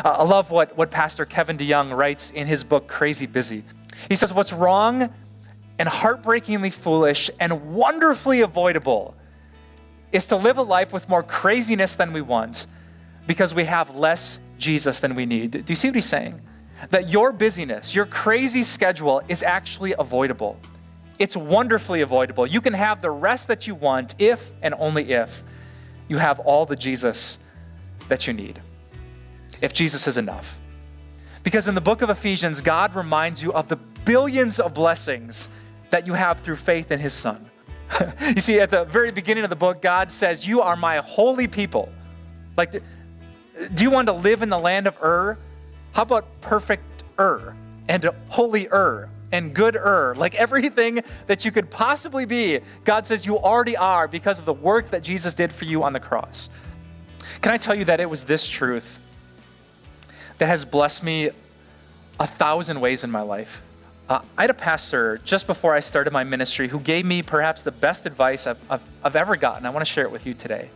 I love what Pastor Kevin DeYoung writes in his book, Crazy Busy. He says, what's wrong and heartbreakingly foolish and wonderfully avoidable is to live a life with more craziness than we want because we have less Jesus than we need. Do you see what he's saying? That your busyness, your crazy schedule is actually avoidable. It's wonderfully avoidable. You can have the rest that you want if and only if you have all the Jesus that you need. If Jesus is enough. Because in the book of Ephesians, God reminds you of the billions of blessings that you have through faith in his Son. You see, at the very beginning of the book, God says, you are my holy people. Like, do you want to live in the land of Ur? How about perfect Ur and holy Ur and good Ur? Like everything that you could possibly be, God says you already are because of the work that Jesus did for you on the cross. Can I tell you that it was this truth that has blessed me 1,000 ways in my life? I had a pastor just before I started my ministry who gave me perhaps the best advice I've ever gotten. I want to share it with you today.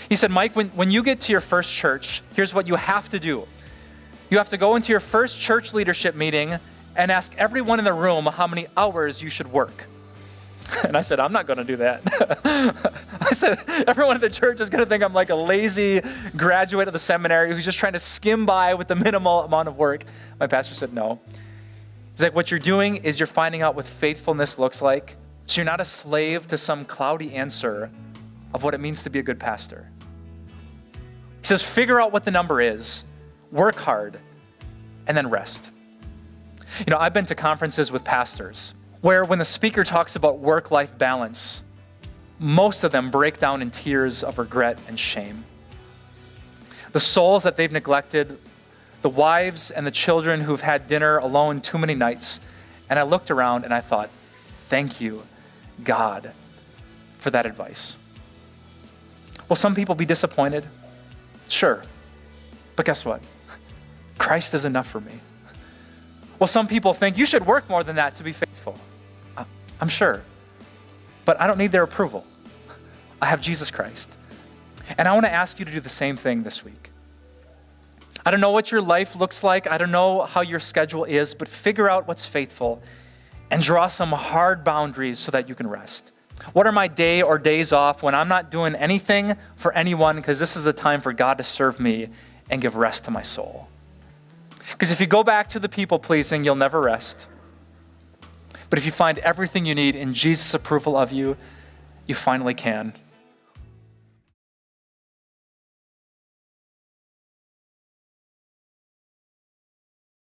He said, Mike, when you get to your first church, here's what you have to do. You have to go into your first church leadership meeting and ask everyone in the room how many hours you should work. And I said, I'm not going to do that. I said, everyone at the church is going to think I'm like a lazy graduate of the seminary who's just trying to skim by with the minimal amount of work. My pastor said, no. He's like, what you're doing is you're finding out what faithfulness looks like. So you're not a slave to some cloudy answer of what it means to be a good pastor. He says, figure out what the number is, work hard, and then rest. You know, I've been to conferences with pastors where when the speaker talks about work-life balance, most of them break down in tears of regret and shame. The souls that they've neglected, the wives and the children who've had dinner alone too many nights. And I looked around and I thought, thank you, God, for that advice. Will some people be disappointed? Sure. But guess what? Christ is enough for me. Well, some people think you should work more than that to be faithful. I'm sure. But I don't need their approval. I have Jesus Christ. And I want to ask you to do the same thing this week. I don't know what your life looks like. I don't know how your schedule is, but figure out what's faithful and draw some hard boundaries so that you can rest. What are my day or days off when I'm not doing anything for anyone because this is the time for God to serve me and give rest to my soul? Because if you go back to the people pleasing, you'll never rest. But if you find everything you need in Jesus' approval of you, you finally can.